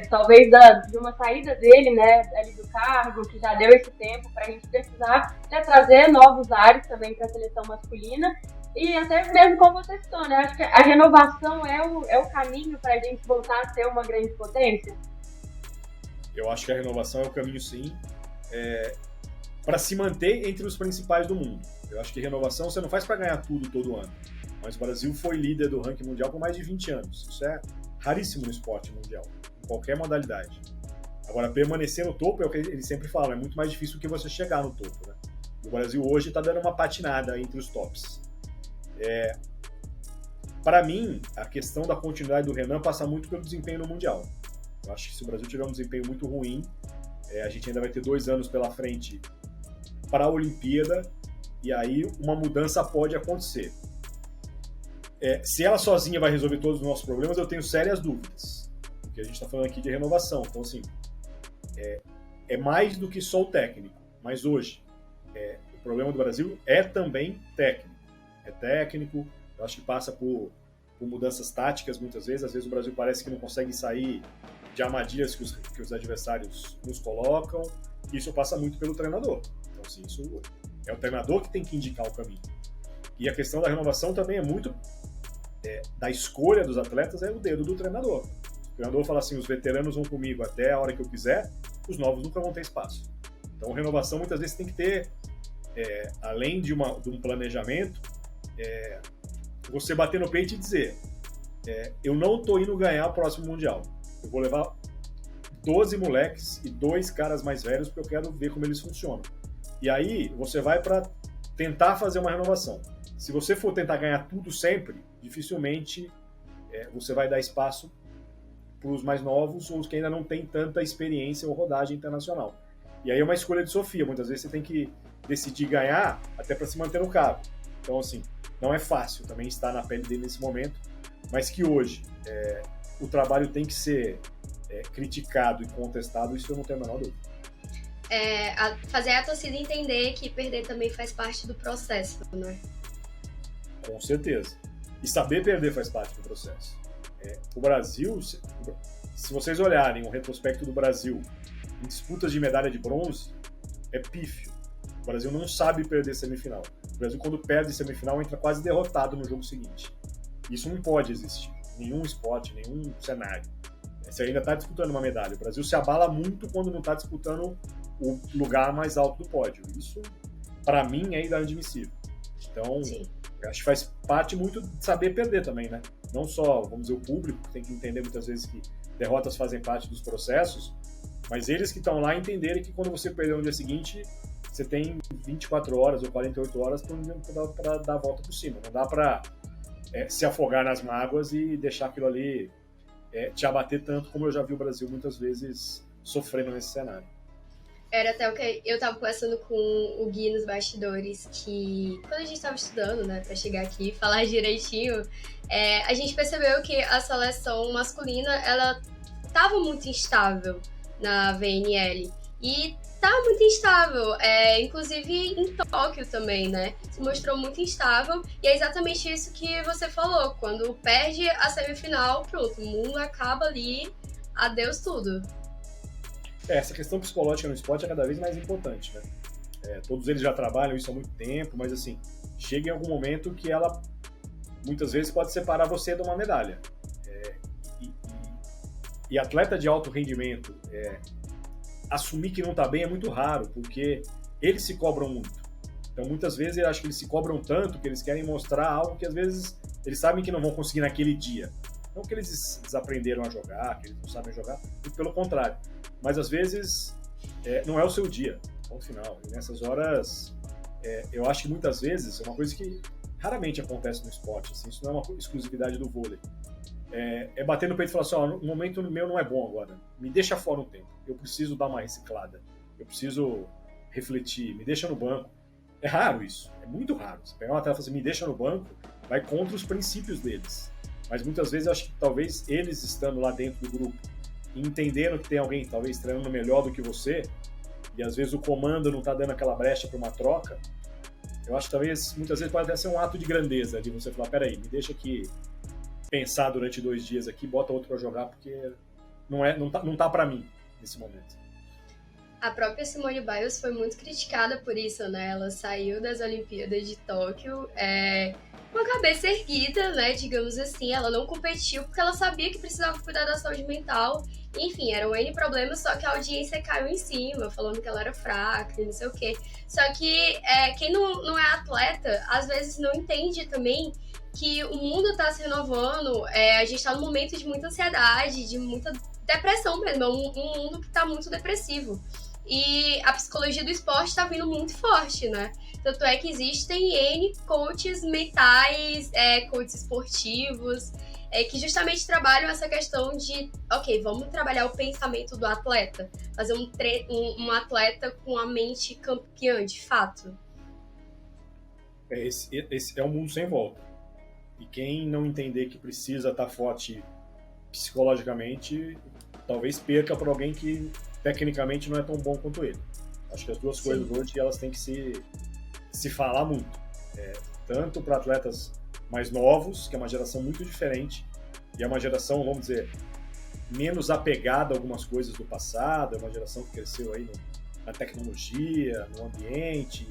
talvez de uma saída dele, né, ali do cargo, que já deu esse tempo para a gente precisar trazer novos ares também para a seleção masculina, e até mesmo como você citou, né, acho que a renovação é o caminho para a gente voltar a ser uma grande potência? Eu acho que a renovação é o caminho, sim, para se manter entre os principais do mundo. Eu acho que renovação você não faz para ganhar tudo todo ano, mas o Brasil foi líder do ranking mundial por mais de 20 anos. Isso é raríssimo no esporte mundial, em qualquer modalidade. Agora, permanecer no topo é o que eles sempre falam, é muito mais difícil do que você chegar no topo, né? O Brasil hoje está dando uma patinada entre os tops. Para mim, a questão da continuidade do Renan passa muito pelo desempenho no Mundial. Eu acho que se o Brasil tiver um desempenho muito ruim, a gente ainda vai ter 2 anos pela frente para a Olimpíada, e aí uma mudança pode acontecer. Se ela sozinha vai resolver todos os nossos problemas, eu tenho sérias dúvidas. Porque a gente está falando aqui de renovação. Então, assim, é mais do que só o técnico. Mas hoje, o problema do Brasil é também técnico. É técnico, eu acho que passa por mudanças táticas muitas vezes. Às vezes o Brasil parece que não consegue sair de armadilhas que os adversários nos colocam. Isso passa muito pelo treinador. Então, assim, isso é o treinador que tem que indicar o caminho. E a questão da renovação também é muito da escolha dos atletas, é o dedo do treinador. O treinador fala assim, os veteranos vão comigo até a hora que eu quiser, os novos nunca vão ter espaço. Então, renovação muitas vezes tem que ter, além de um planejamento, você bater no peito e dizer, eu não estou indo ganhar o próximo Mundial. Eu vou levar 12 moleques e 2 caras mais velhos porque eu quero ver como eles funcionam. E aí, você vai para tentar fazer uma renovação. Se você for tentar ganhar tudo sempre, dificilmente você vai dar espaço para os mais novos ou os que ainda não têm tanta experiência ou rodagem internacional. E aí é uma escolha de Sofia. Muitas vezes você tem que decidir ganhar até para se manter no cargo. Então, assim, não é fácil também estar na pele dele nesse momento, mas que hoje o trabalho tem que ser criticado e contestado, isso eu não tenho a menor dúvida. Fazer a torcida entender que perder também faz parte do processo, né? Com certeza. E saber perder faz parte do processo. O Brasil, se vocês olharem o retrospecto do Brasil em disputas de medalha de bronze, é pífio. O Brasil não sabe perder semifinal. O Brasil, quando perde semifinal, entra quase derrotado no jogo seguinte. Isso não pode existir. Nenhum esporte, nenhum cenário. Você ainda está disputando uma medalha. O Brasil se abala muito quando não está disputando o lugar mais alto do pódio. Isso, para mim, é inadmissível. Então, acho que faz parte muito de saber perder também, né? Não só, vamos dizer, o público, que tem que entender muitas vezes que derrotas fazem parte dos processos, mas eles que estão lá entenderem que quando você perder no dia seguinte, você tem 24 horas ou 48 horas para dar a volta por cima. Não dá para se afogar nas mágoas e deixar aquilo ali te abater tanto, como eu já vi o Brasil muitas vezes sofrendo nesse cenário. Era até o que eu tava conversando com o Gui nos bastidores, que quando a gente tava estudando, né, pra chegar aqui e falar direitinho, a gente percebeu que a seleção masculina, ela tava muito instável na VNL. E tá muito instável, inclusive em Tóquio também, né? Se mostrou muito instável, e é exatamente isso que você falou. Quando perde a semifinal, pronto, o mundo acaba ali, adeus tudo. Essa questão psicológica no esporte é cada vez mais importante, né? Todos eles já trabalham isso há muito tempo, mas assim, chega em algum momento que ela, muitas vezes, pode separar você de uma medalha. E atleta de alto rendimento, assumir que não está bem é muito raro, porque eles se cobram muito. Então, muitas vezes, eu acho que eles se cobram tanto que eles querem mostrar algo que, às vezes, eles sabem que não vão conseguir naquele dia. Não que eles desaprenderam a jogar, que eles não sabem jogar, muito pelo contrário. Mas, às vezes, não é o seu dia, ponto final. E nessas horas, eu acho que muitas vezes, é uma coisa que raramente acontece no esporte, assim, isso não é uma exclusividade do vôlei. Bater no peito e falar assim, o momento meu não é bom agora, me deixa fora um tempo, eu preciso dar uma reciclada, eu preciso refletir, me deixa no banco. É raro isso, é muito raro. Você pegar uma atleta e falar assim, me deixa no banco, vai contra os princípios deles. Mas muitas vezes eu acho que talvez eles estando lá dentro do grupo e entendendo que tem alguém talvez treinando melhor do que você, e às vezes o comando não está dando aquela brecha para uma troca, eu acho que talvez, muitas vezes pode até ser um ato de grandeza, de você falar, peraí, me deixa aqui pensar durante 2 dias aqui, bota outro para jogar, porque não tá para mim nesse momento. A própria Simone Biles foi muito criticada por isso, né? Ela saiu das Olimpíadas de Tóquio com a cabeça erguida, né? Digamos assim. Ela não competiu porque ela sabia que precisava cuidar da saúde mental. Enfim, eram N problemas, só que a audiência caiu em cima, falando que ela era fraca e não sei o quê. Só que quem não é atleta, às vezes não entende também que o mundo está se renovando, a gente está num momento de muita ansiedade, de muita depressão mesmo, é um mundo que está muito depressivo. E a psicologia do esporte está vindo muito forte, né? Tanto é que existem N coaches mentais, coaches esportivos, que justamente trabalham essa questão de, ok, vamos trabalhar o pensamento do atleta, fazer um atleta com a mente campeã, de fato. Esse é um mundo sem volta. E quem não entender que precisa estar forte psicologicamente, talvez perca por alguém que tecnicamente não é tão bom quanto ele. Acho que as duas coisas hoje elas têm que se falar muito. Tanto para atletas mais novos, que é uma geração muito diferente, e é uma geração, vamos dizer, menos apegada a algumas coisas do passado, é uma geração que cresceu aí na tecnologia, no ambiente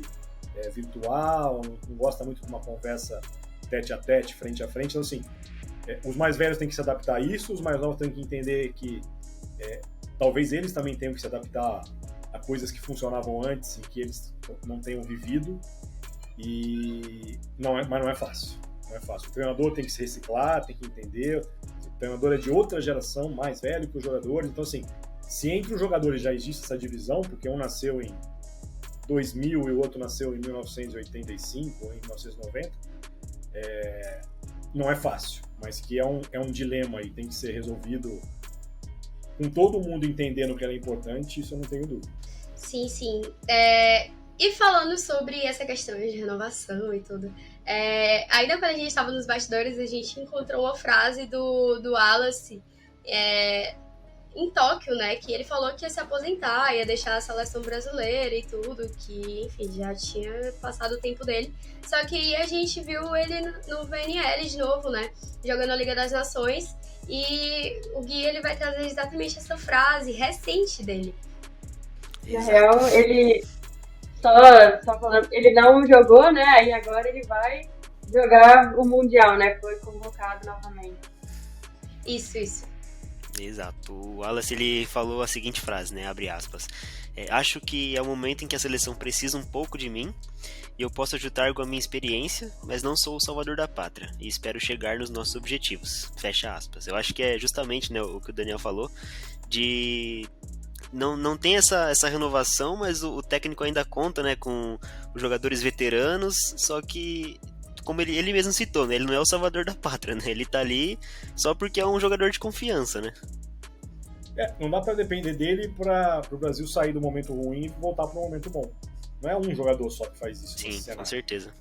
virtual, não gosta muito de uma conversa tete a tete, frente a frente. Então, assim, os mais velhos têm que se adaptar a isso, os mais novos têm que entender que talvez eles também tenham que se adaptar a coisas que funcionavam antes e que eles não tenham vivido. Mas não é fácil. Não é fácil. O treinador tem que se reciclar, tem que entender. O treinador é de outra geração, mais velho que os jogadores. Então, assim, se entre os jogadores já existe essa divisão, porque um nasceu em 2000 e o outro nasceu em 1985 ou em 1990, não é fácil, mas que é um dilema e tem que ser resolvido com todo mundo entendendo que ela é importante, isso eu não tenho dúvida. Sim, sim. E falando sobre essa questão de renovação e tudo, ainda quando a gente estava nos bastidores, a gente encontrou uma frase do Wallace em Tóquio, né, que ele falou que ia se aposentar, ia deixar a seleção brasileira e tudo, que, enfim, já tinha passado o tempo dele. Só que aí a gente viu ele no VNL de novo, né, jogando a Liga das Nações, e o Gui, ele vai trazer exatamente essa frase recente dele. Na real, ele só falando, ele não jogou, né, aí agora ele vai jogar o Mundial, né, foi convocado novamente. Isso. Exato. O Wallace, ele falou a seguinte frase, né, abre aspas, acho que é o momento em que a seleção precisa um pouco de mim e eu posso ajudar com a minha experiência, mas não sou o salvador da pátria e espero chegar nos nossos objetivos, fecha aspas. Eu acho que é justamente, né, o que o Daniel falou, de não tem essa renovação, mas o técnico ainda conta, né, com os jogadores veteranos, só que como ele mesmo citou, né? Ele não é o salvador da pátria, né? Ele tá ali só porque é um jogador de confiança, né? Não dá pra depender dele para o Brasil sair do momento ruim e voltar para um momento bom. Não é um jogador só que faz isso. Sim, com certeza.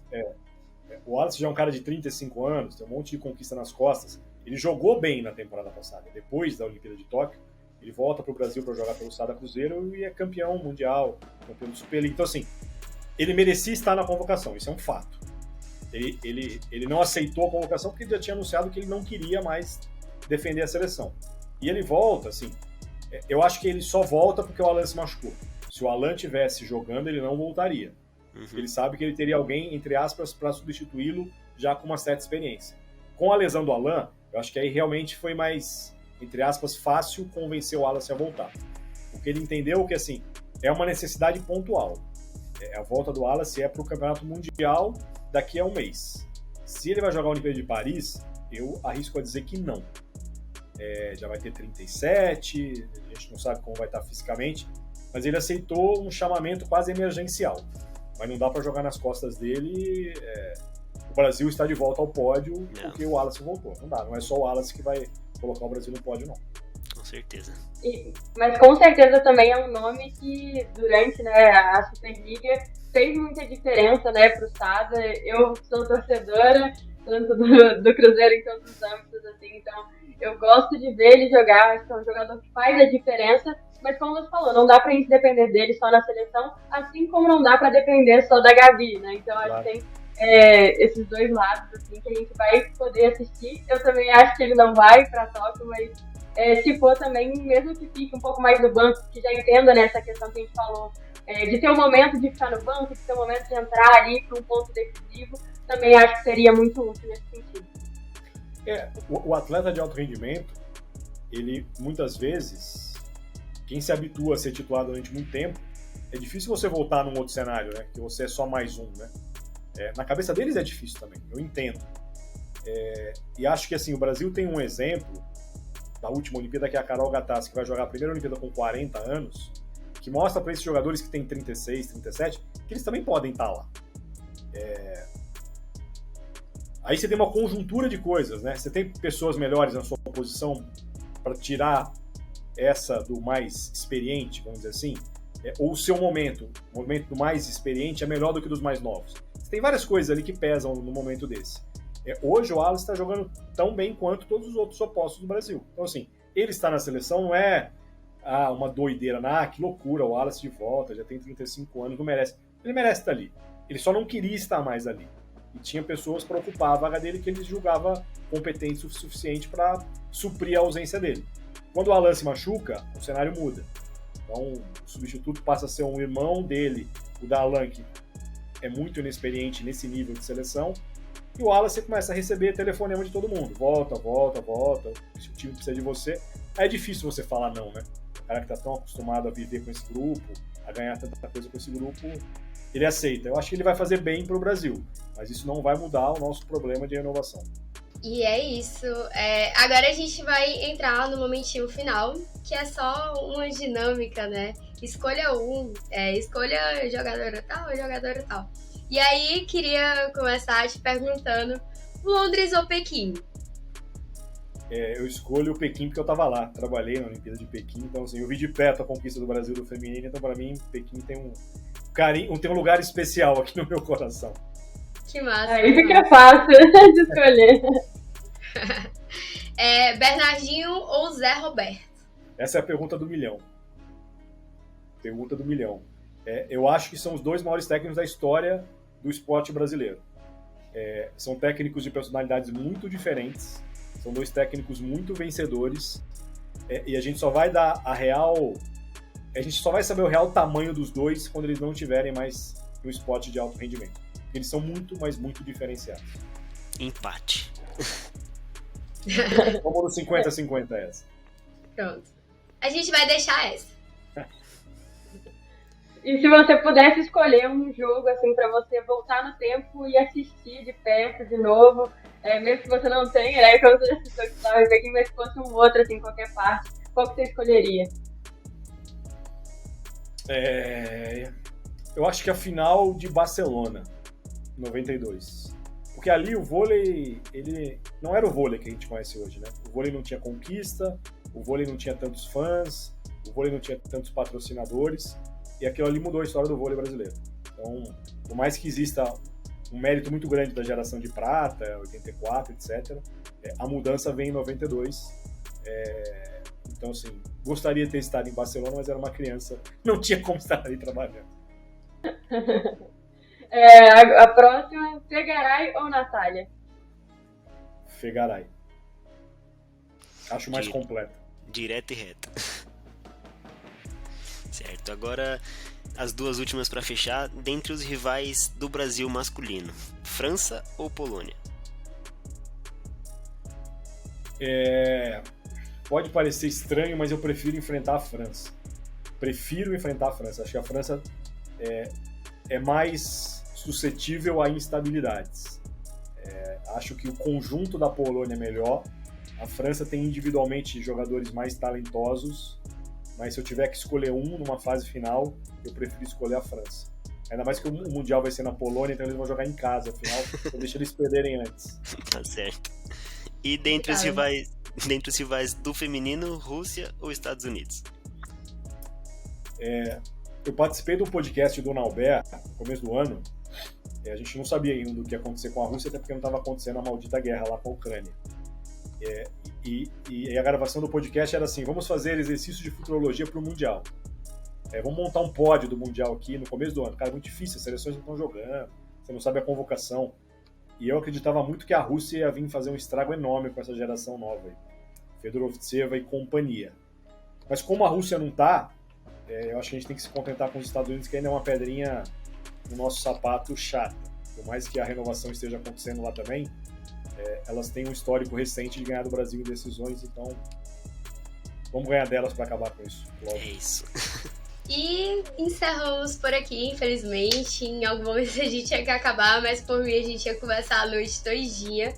O Wallace já é um cara de 35 anos, tem um monte de conquista nas costas. Ele jogou bem na temporada passada. Depois da Olimpíada de Tóquio, ele volta pro Brasil para jogar pelo Sada Cruzeiro e é campeão mundial, campeão do Super League. Então, assim, ele merecia estar na convocação, isso é um fato. Ele não aceitou a convocação porque ele já tinha anunciado que ele não queria mais defender a seleção. E ele volta, assim, eu acho que ele só volta porque o Alan se machucou. Se o Alan tivesse jogando, ele não voltaria. Ele sabe que ele teria alguém, entre aspas, para substituí-lo já com uma certa experiência. Com a lesão do Alan, eu acho que aí realmente foi mais, entre aspas, fácil convencer o Wallace a voltar. Porque ele entendeu que, assim, é uma necessidade pontual. A volta do Wallace é para o Campeonato Mundial daqui a um mês. Se ele vai jogar a Olimpíada de Paris, eu arrisco a dizer que não. Já vai ter 37, a gente não sabe como vai estar fisicamente, mas ele aceitou um chamamento quase emergencial. Mas não dá para jogar nas costas dele. O Brasil está de volta ao pódio porque o Wallace voltou. Não dá, não é só o Wallace que vai colocar o Brasil no pódio, não. Com certeza. Mas com certeza também é um nome que durante, né, a Superliga fez muita diferença, né, para o Sada. Eu sou torcedora tanto do Cruzeiro em todos os âmbitos, assim, então eu gosto de ver ele jogar. Acho que é um jogador que faz a diferença, mas como você falou, não dá pra gente depender dele só na seleção, assim como não dá pra depender só da Gabi, né? Então acho que tem esses dois lados, assim, que a gente vai poder assistir. Eu também acho que ele não vai pra Tóquio, mas se for também, mesmo que fique um pouco mais no banco, que já entenda, né, essa questão que a gente falou, de ter um momento de ficar no banco, de ter um momento de entrar ali para um ponto decisivo, também acho que seria muito útil nesse sentido. O atleta de alto rendimento, ele muitas vezes, quem se habitua a ser titular durante muito tempo, é difícil você voltar num outro cenário, né? Que você é só mais um, né? Na cabeça deles é difícil também, eu entendo. E acho que assim, o Brasil tem um exemplo da última Olimpíada, que é a Carol Gattas, que vai jogar a primeira Olimpíada com 40 anos, que mostra para esses jogadores que têm 36, 37, que eles também podem estar lá. Aí você tem uma conjuntura de coisas, né? Você tem pessoas melhores na sua posição para tirar essa do mais experiente, vamos dizer assim, ou o seu momento, o momento do mais experiente é melhor do que dos mais novos. Você tem várias coisas ali que pesam no momento desse. Hoje o Wallace está jogando tão bem quanto todos os outros opostos do Brasil. Então, assim, ele estar na seleção não é uma doideira, que loucura, o Wallace de volta, já tem 35 anos, não merece. Ele merece estar ali. Ele só não queria estar mais ali. E tinha pessoas para ocupar a vaga dele que ele julgava competente o suficiente para suprir a ausência dele. Quando o Alan se machuca, o cenário muda. Então, o substituto passa a ser um irmão dele, o da Alan, que é muito inexperiente nesse nível de seleção, e o Wallace começa a receber telefonema de todo mundo. Volta, se o time precisa de você. Aí é difícil você falar não, né? O cara que tá tão acostumado a viver com esse grupo, a ganhar tanta coisa com esse grupo, ele aceita. Eu acho que ele vai fazer bem pro Brasil, mas isso não vai mudar o nosso problema de renovação. E é isso. Agora a gente vai entrar no momentinho final, que é só uma dinâmica, né? Escolha escolha jogadora tal. E aí, queria começar te perguntando, Londres ou Pequim? Eu escolho o Pequim porque eu tava lá, trabalhei na Olimpíada de Pequim, então assim, eu vi de perto a conquista do Brasil do feminino, então para mim, Pequim tem um lugar especial aqui no meu coração. Que massa. Aí fica fácil de escolher. Bernardinho ou Zé Roberto? Essa é a pergunta do milhão. Eu acho que são os dois maiores técnicos da história do esporte brasileiro. São técnicos de personalidades muito diferentes, são dois técnicos muito vencedores, e a gente só vai dar a gente só vai saber o real tamanho dos dois quando eles não estiverem mais no esporte de alto rendimento. Eles são muito, mas muito diferenciados. Empate. Vamos no 50-50 essa. Pronto. A gente vai deixar essa. E se você pudesse escolher um jogo assim para você voltar no tempo e assistir de perto de novo, mesmo que você não tenha, né, como você já citou que estava aqui, mas se fosse um outro assim, qualquer parte, qual que você escolheria? Eu acho que a final de Barcelona, 92. Porque ali o vôlei, ele não era o vôlei que a gente conhece hoje, né? O vôlei não tinha conquista, o vôlei não tinha tantos fãs, o vôlei não tinha tantos patrocinadores, e aquilo ali mudou a história do vôlei brasileiro. Então, por mais que exista um mérito muito grande da geração de prata, 84, etc., a mudança vem em 92. Então, assim, gostaria de ter estado em Barcelona, mas era uma criança, não tinha como estar ali trabalhando. A próxima, Fegaray ou Natália? Fegaray. Acho mais completa. Direta e reta. Certo, agora as duas últimas para fechar. Dentre os rivais do Brasil masculino, França ou Polônia? Pode parecer estranho, mas eu prefiro enfrentar a França. Acho que a França é mais suscetível a instabilidades. Acho que o conjunto da Polônia é melhor. A França tem individualmente jogadores mais talentosos, mas se eu tiver que escolher um numa fase final, eu prefiro escolher a França. Ainda mais que o Mundial vai ser na Polônia, então eles vão jogar em casa, afinal, eu deixo eles perderem antes. Tá certo. E dentre os rivais do feminino, Rússia ou Estados Unidos? Eu participei do podcast do Nauber no começo do ano. A gente não sabia ainda o que ia acontecer com a Rússia, até porque não estava acontecendo a maldita guerra lá com a Ucrânia. E a gravação do podcast era assim: vamos fazer exercício de futurologia para o Mundial. Vamos montar um pódio do Mundial aqui no começo do ano. Cara, é muito difícil, as seleções não estão jogando, você não sabe a convocação. E eu acreditava muito que a Rússia ia vir fazer um estrago enorme com essa geração nova aí. Fedorovtseva e companhia. Mas como a Rússia não está, eu acho que a gente tem que se contentar com os Estados Unidos, que ainda é uma pedrinha no nosso sapato chata. Por mais que a renovação esteja acontecendo lá também, elas têm um histórico recente de ganhar do Brasil em decisões, então vamos ganhar delas para acabar com isso. Logo. É isso. E encerramos por aqui, infelizmente. Em algum momento a gente tinha que acabar, mas por mim a gente ia conversar a noite todinha.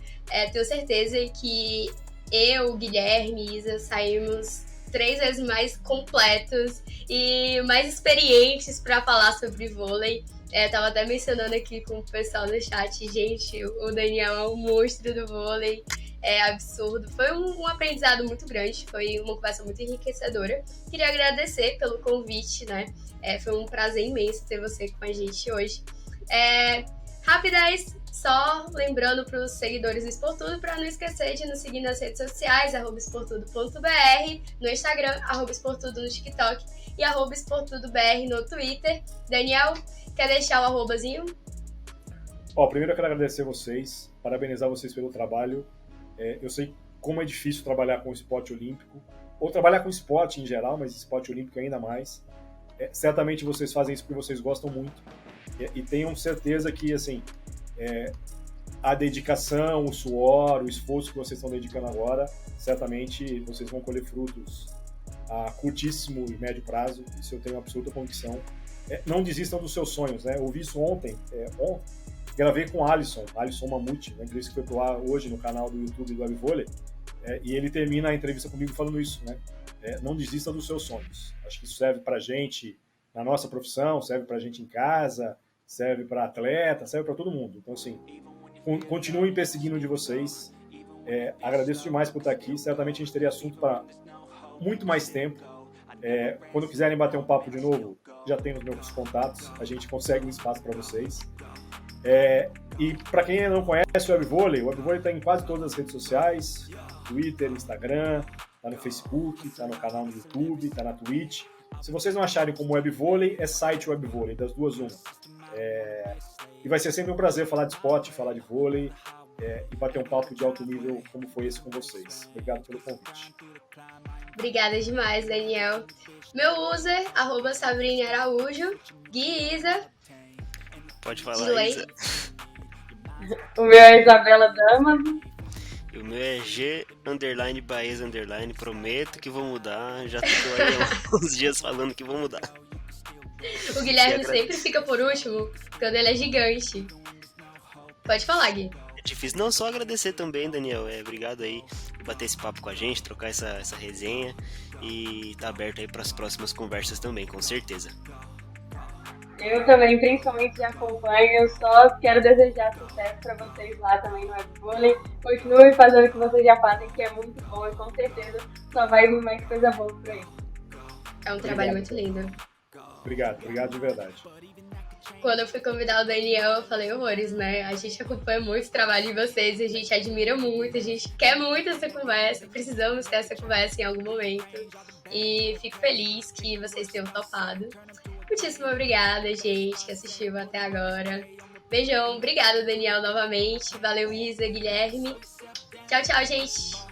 Tenho certeza que eu, Guilherme e Isa saímos 3 vezes mais completos e mais experientes para falar sobre vôlei. Tava até mencionando aqui com o pessoal no chat, gente, o Daniel é um monstro do vôlei, é absurdo. Foi um aprendizado muito grande, foi uma conversa muito enriquecedora. Queria agradecer pelo convite, né? Foi um prazer imenso ter você com a gente hoje. Rapidez, só lembrando para os seguidores do Esportudo para não esquecer de nos seguir nas redes sociais, @esportudo.br, no Instagram, @esportudo no TikTok e @esportudobr no Twitter. Daniel, quer deixar o arrobazinho? Primeiro eu quero agradecer vocês, parabenizar vocês pelo trabalho. Eu sei como é difícil trabalhar com o esporte olímpico, ou trabalhar com esporte em geral, mas esporte olímpico ainda mais. Certamente vocês fazem isso porque vocês gostam muito. E tenham certeza que, assim, a dedicação, o suor, o esforço que vocês estão dedicando agora, certamente vocês vão colher frutos a curtíssimo e médio prazo. Isso eu tenho absoluta convicção. Não desistam dos seus sonhos, né? Eu ouvi isso ontem. Gravei com Alisson Mamute, uma entrevista que foi pro ar hoje no canal do YouTube do Webvôlei, e ele termina a entrevista comigo falando isso, né? Não desista dos seus sonhos. Acho que isso serve pra gente na nossa profissão, serve pra gente em casa, serve para atleta, serve para todo mundo. Então, assim, continuem perseguindo de vocês. Agradeço demais por estar aqui. Certamente a gente teria assunto para muito mais tempo. Quando quiserem bater um papo de novo, já tem os meus contatos. A gente consegue um espaço para vocês. E para quem ainda não conhece o Webvôlei está em quase todas as redes sociais. Twitter, Instagram, está no Facebook, está no canal no YouTube, está na Twitch. Se vocês não acharem como Webvôlei, é site Webvôlei, das duas uma. E vai ser sempre um prazer falar de esporte, falar de vôlei e bater um papo de alto nível como foi esse com vocês. Obrigado pelo convite. Obrigada demais, Daniel. Meu user, @Sabrina Araújo. Gui, Isa. Pode falar, Isa. O meu é Isabela Damas. E o meu é G_Baez_. Prometo que vou mudar. Já tô aí há uns dias falando que vou mudar. O Guilherme sempre fica por último, quando ele é gigante. Pode falar, Gui. É difícil. Não, só agradecer também, Daniel. Obrigado aí por bater esse papo com a gente, trocar essa resenha. E tá aberto aí para as próximas conversas também, com certeza. Eu também, principalmente, acompanho. Eu só quero desejar sucesso para vocês lá também no Webvôlei. Continuem fazendo o que vocês já fazem, que é muito bom e com certeza só vai vir mais coisa boa por aí. É um trabalho muito lindo. Obrigado de verdade. Quando eu fui convidar o Daniel, eu falei horrores, né? A gente acompanha muito o trabalho de vocês, a gente admira muito, a gente quer muito essa conversa, precisamos ter essa conversa em algum momento. E fico feliz que vocês tenham topado. Muitíssimo obrigada, gente, que assistiu até agora. Beijão, obrigada, Daniel, novamente. Valeu, Isa, Guilherme. Tchau, tchau, gente.